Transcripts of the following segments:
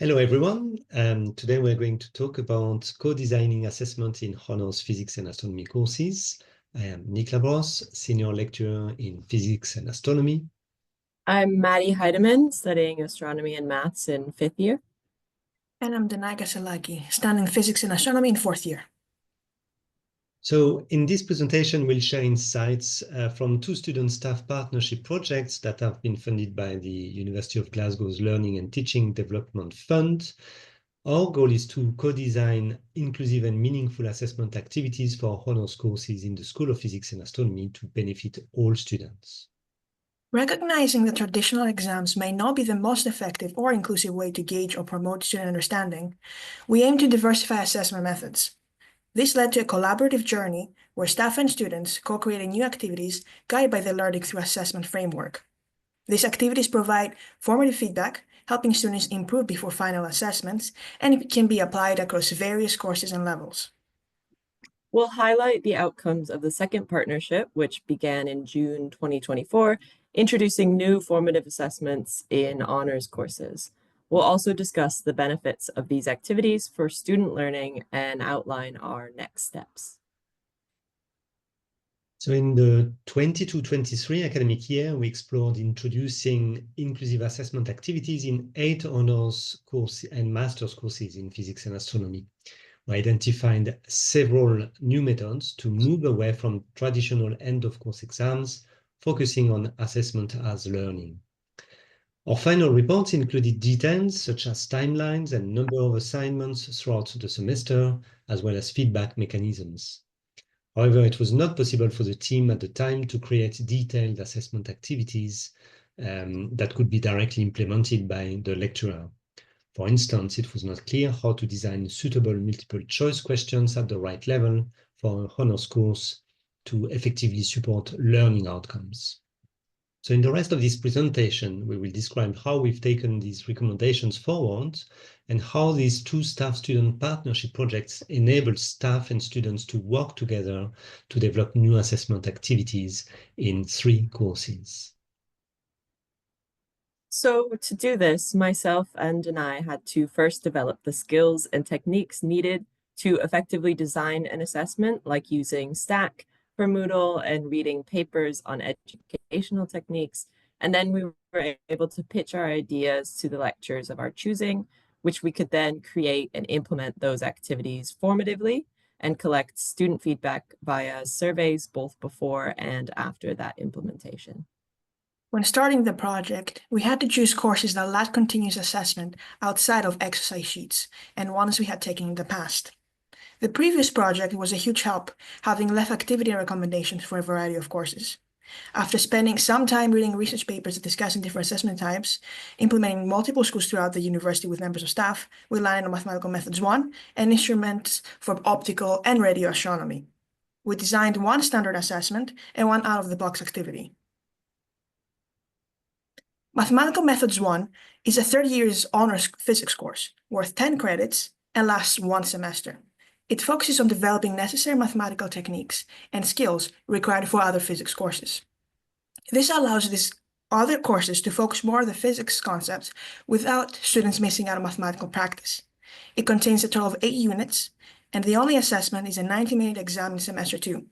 Hello, everyone. Today we're going to talk about co-designing assessment in honors physics and astronomy courses. I am Nicolas Labrosse, senior lecturer in physics and astronomy. I'm Maddie Heideman, studying astronomy and maths in 5th year. And I'm Danai Kasselaki, studying physics and astronomy in 4th year. So in this presentation, we'll share insights from two student-staff partnership projects that have been funded by the University of Glasgow's Learning and Teaching Development Fund. Our goal is to co-design inclusive and meaningful assessment activities for honors courses in the School of Physics and Astronomy to benefit all students. Recognizing that traditional exams may not be the most effective or inclusive way to gauge or promote student understanding, we aim to diversify assessment methods. This led to a collaborative journey where staff and students co-created new activities guided by the Learning Through Assessment framework. These activities provide formative feedback, helping students improve before final assessments, and it can be applied across various courses and levels. We'll highlight the outcomes of the second partnership, which began in June 2024, introducing new formative assessments in honors courses. We'll also discuss the benefits of these activities for student learning and outline our next steps. So in the 22-23 academic year, we explored introducing inclusive assessment activities in 8 honors courses and master's courses in physics and astronomy. We identified several new methods to move away from traditional end-of-course exams, focusing on assessment as learning. Our final reports included details such as timelines and number of assignments throughout the semester, as well as feedback mechanisms. However, it was not possible for the team at the time to create detailed assessment activities that could be directly implemented by the lecturer. For instance, it was not clear how to design suitable multiple choice questions at the right level for a honors course to effectively support learning outcomes. So in the rest of this presentation, we will describe how we've taken these recommendations forward and how these two staff-student partnership projects enable staff and students to work together to develop new assessment activities in 3 courses. So to do this, myself and Danai had to first develop the skills and techniques needed to effectively design an assessment, like using Stack for Moodle and reading papers on educational techniques. And then we were able to pitch our ideas to the lecturers of our choosing, which we could then create and implement those activities formatively and collect student feedback via surveys both before and after that implementation. When starting the project, we had to choose courses that lacked continuous assessment outside of exercise sheets and ones we had taken in the past. The previous project was a huge help, having left activity recommendations for a variety of courses. After spending some time reading research papers discussing different assessment types, implementing multiple schools throughout the university with members of staff, we landed on Mathematical Methods 1 and instruments for optical and radio astronomy. We designed one standard assessment and one out-of-the-box activity. Mathematical Methods 1 is a 3rd year's honors physics course worth 10 credits and lasts 1 semester. It focuses on developing necessary mathematical techniques and skills required for other physics courses. This allows these other courses to focus more on the physics concepts without students missing out on mathematical practice. It contains a total of 8 units, and the only assessment is a 90-minute exam in semester 2.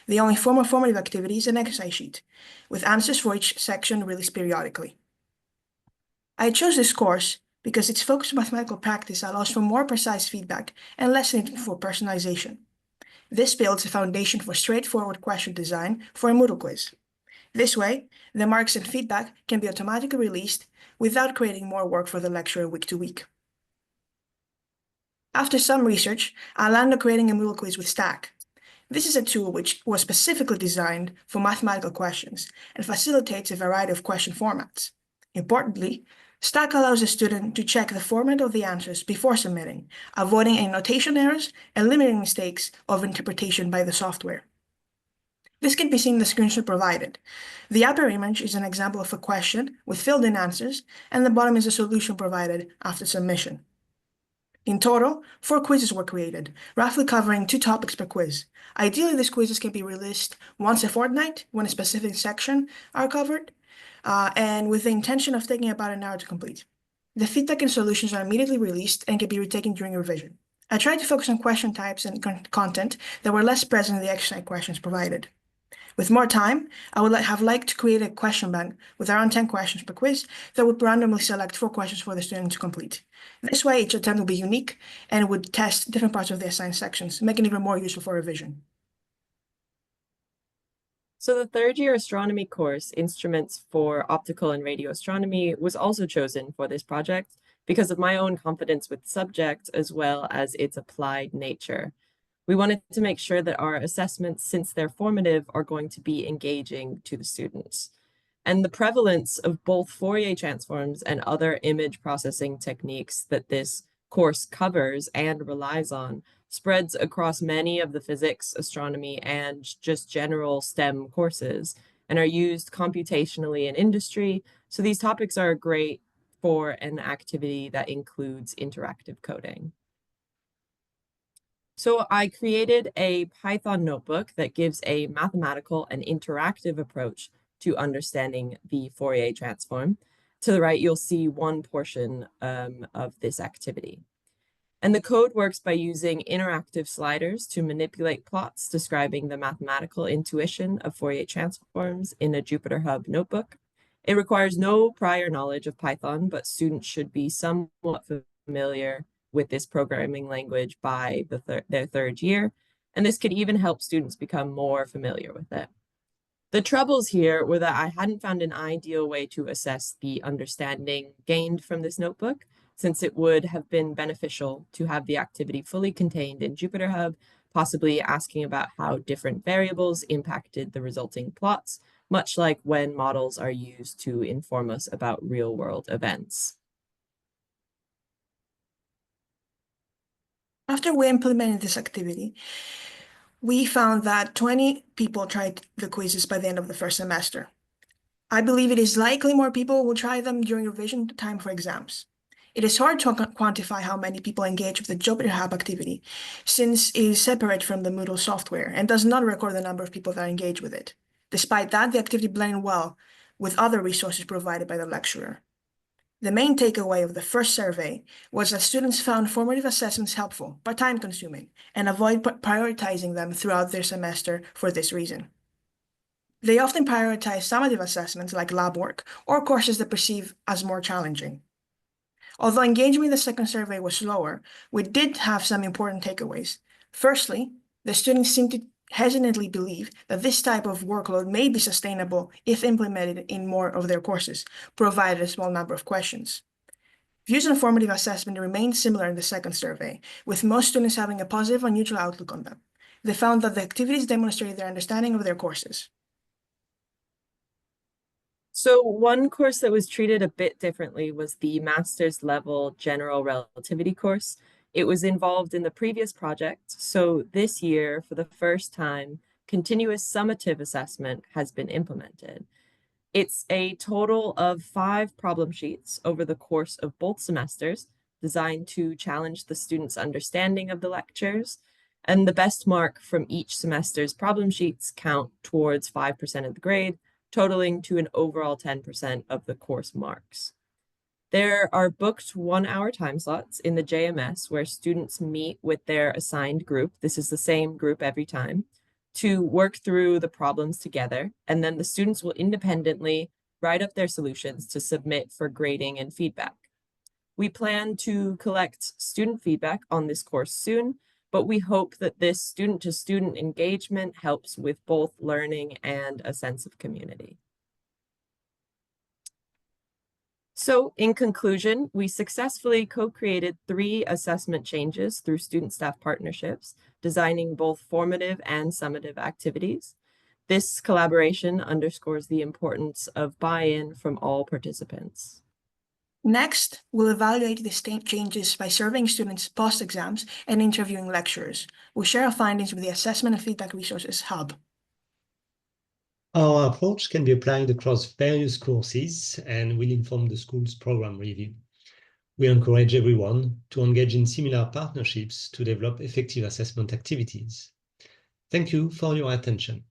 The only formative activity is an exercise sheet, with answers for each section released periodically. I chose this course because its focus on mathematical practice allows for more precise feedback and less need for personalization. This builds a foundation for straightforward question design for a Moodle quiz. This way, the marks and feedback can be automatically released without creating more work for the lecturer week to week. After some research, I landed on creating a Moodle quiz with Stack. This is a tool which was specifically designed for mathematical questions and facilitates a variety of question formats. Importantly, Stack allows a student to check the format of the answers before submitting, avoiding any notation errors and limiting mistakes of interpretation by the software. This can be seen in the screenshot provided. The upper image is an example of a question with filled-in answers, and the bottom is a solution provided after submission. In total, 4 quizzes were created, roughly covering 2 topics per quiz. Ideally, these quizzes can be released once a fortnight when a specific section are covered, and with the intention of taking about an hour to complete. The feedback and solutions are immediately released and can be retaken during revision. I tried to focus on question types and content that were less present in the exercise questions provided. With more time, I would have liked to create a question bank with around 10 questions per quiz that would randomly select 4 questions for the student to complete. This way, each attempt will be unique and would test different parts of the assigned sections, making it even more useful for revision. So the third-year astronomy course, Instruments for Optical and Radio Astronomy, was also chosen for this project because of my own confidence with the subject as well as its applied nature. We wanted to make sure that our assessments, since they're formative, are going to be engaging to the students. And the prevalence of both Fourier transforms and other image processing techniques that this course covers and relies on spreads across many of the physics, astronomy, and just general STEM courses, and are used computationally in industry. So these topics are great for an activity that includes interactive coding. So I created a Python notebook that gives a mathematical and interactive approach to understanding the Fourier transform. To the right, you'll see one portion of this activity. And the code works by using interactive sliders to manipulate plots describing the mathematical intuition of Fourier transforms in a Jupyter Hub notebook. It requires no prior knowledge of Python, but students should be somewhat familiar with this programming language by their third year, and this could even help students become more familiar with it. The troubles here were that I hadn't found an ideal way to assess the understanding gained from this notebook, since it would have been beneficial to have the activity fully contained in Jupyter Hub, possibly asking about how different variables impacted the resulting plots, much like when models are used to inform us about real-world events. After we implemented this activity, we found that 20 people tried the quizzes by the end of the first semester. I believe it is likely more people will try them during revision time for exams. It is hard to quantify how many people engage with the Jupyter Hub activity, since it is separate from the Moodle software and does not record the number of people that engage with it. Despite that, the activity blended well with other resources provided by the lecturer. The main takeaway of the first survey was that students found formative assessments helpful but time-consuming and avoid prioritizing them throughout their semester for this reason. They often prioritize summative assessments like lab work or courses they perceive as more challenging. Although engagement in the second survey was slower, we did have some important takeaways. Firstly, the students seemed to hesitantly believe that this type of workload may be sustainable if implemented in more of their courses, provided a small number of questions. Views on formative assessment remained similar in the second survey, with most students having a positive or neutral outlook on them. They found that the activities demonstrated their understanding of their courses. So one course that was treated a bit differently was the master's level general relativity course. It was involved in the previous project, so this year, for the first time, continuous summative assessment has been implemented. It's a total of 5 problem sheets over the course of both semesters, designed to challenge the students' understanding of the lectures, and the best mark from each semester's problem sheets count towards 5% of the grade, totaling to an overall 10% of the course marks. There are booked 1-hour time slots in the JMS where students meet with their assigned group. This is the same group every time, to work through the problems together. And then the students will independently write up their solutions to submit for grading and feedback. We plan to collect student feedback on this course soon, but we hope that this student-to-student engagement helps with both learning and a sense of community. So in conclusion, we successfully co-created 3 assessment changes through student-staff partnerships, designing both formative and summative activities. This collaboration underscores the importance of buy-in from all participants. Next, we'll evaluate the changes by surveying students post-exams and interviewing lecturers. We'll share our findings with the Assessment and Feedback Resources Hub. Our approach can be applied across various courses and will inform the school's program review. We encourage everyone to engage in similar partnerships to develop effective assessment activities. Thank you for your attention.